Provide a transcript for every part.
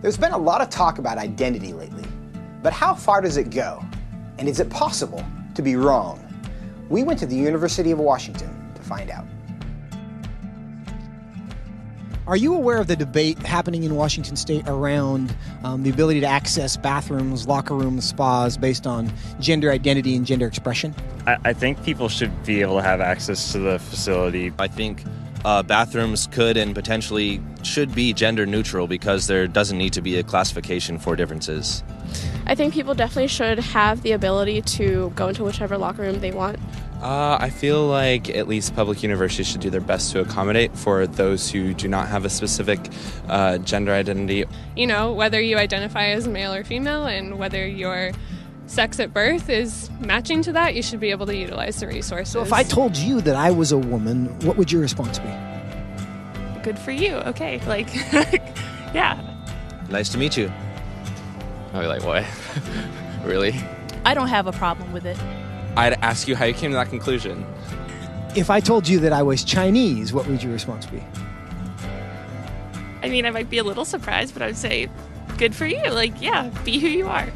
There's been a lot of talk about identity lately, but how far does it go? And is it possible to be wrong? We went to the University of Washington to find out. Are you aware of the debate happening in Washington State around the ability to access bathrooms, locker rooms, spas based on gender identity and gender expression? I think people should be able to have access to the facility. I think bathrooms could and potentially should be gender neutral because there doesn't need to be a classification for differences. I think people definitely should have the ability to go into whichever locker room they want. I feel like at least public universities should do their best to accommodate for those who do not have a specific gender identity. You know, whether you identify as male or female and whether your sex at birth is matching to that, you should be able to utilize the resources. So if I told you that I was a woman, what would your response be? Good for you. Okay. Like, yeah. Nice to meet you. I'd be like, what? Really? I don't have a problem with it. I'd ask you how you came to that conclusion. If I told you that I was Chinese, what would your response be? I mean, I might be a little surprised, but I would say, good for you. Like, yeah, be who you are.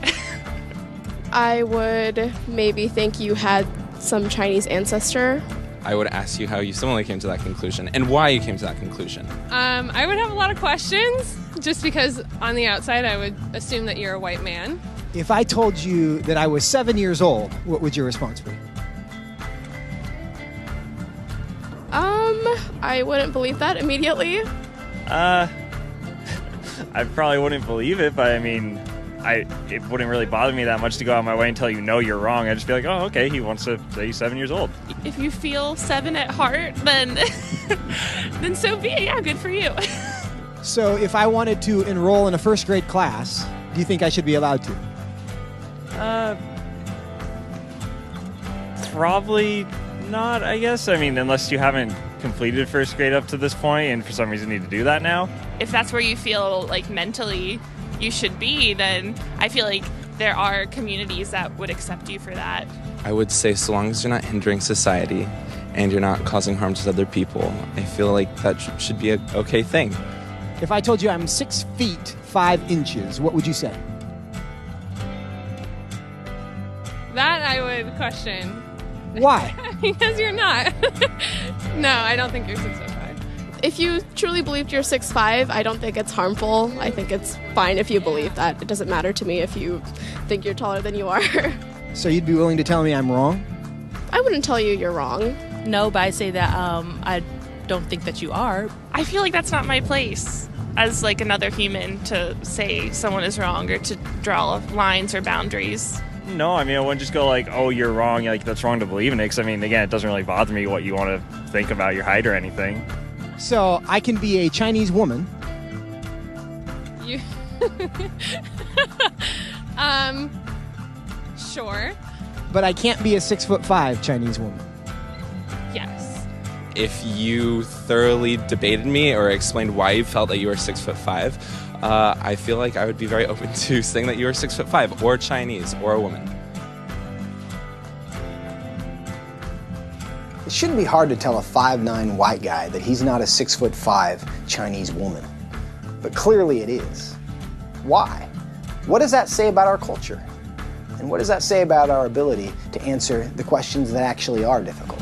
I would maybe think you had some Chinese ancestor. I would ask you how you similarly came to that conclusion and why you came to that conclusion. I would have a lot of questions just because on the outside I would assume that you're a white man. If I told you that I was 7 years old, what would your response be? I wouldn't believe that immediately. I probably wouldn't believe it, but I mean, it wouldn't really bother me that much to go out of my way and tell you, no, you're wrong. I'd just be like, oh, okay, he wants to say he's 7 years old. If you feel 7 at heart, then then so be it. Yeah, good for you. So if I wanted to enroll in a first grade class, do you think I should be allowed to? Probably not, I guess. I mean, unless you haven't completed first grade up to this point and for some reason need to do that now. If that's where you feel like mentally you should be, then I feel like there are communities that would accept you for that. I would say so long as you're not hindering society and you're not causing harm to other people, I feel like that should be an okay thing. If I told you I'm 6 feet 5 inches, what would you say? That I would question. Why? Because you're not. No, I don't think you're 6'5". If you truly believed you're 6'5", I don't think it's harmful. I think it's fine if you believe that. It doesn't matter to me if you think you're taller than you are. So you'd be willing to tell me I'm wrong? I wouldn't tell you you're wrong. No, but I say that I don't think that you are. I feel like that's not my place as like another human to say someone is wrong or to draw lines or boundaries. No, I mean, I wouldn't just go like, oh, you're wrong, like that's wrong to believe in it, because I mean, again, it doesn't really bother me what you want to think about your height or anything. So I can be a Chinese woman. You sure. But I can't be a 6'5" Chinese woman. Yes. If you thoroughly debated me or explained why you felt that you were 6'5", I feel like I would be very open to saying that you were 6'5", or Chinese, or a woman. It shouldn't be hard to tell a 5'9" white guy that he's not a 6'5" Chinese woman. But clearly it is. Why? What does that say about our culture? And what does that say about our ability to answer the questions that actually are difficult?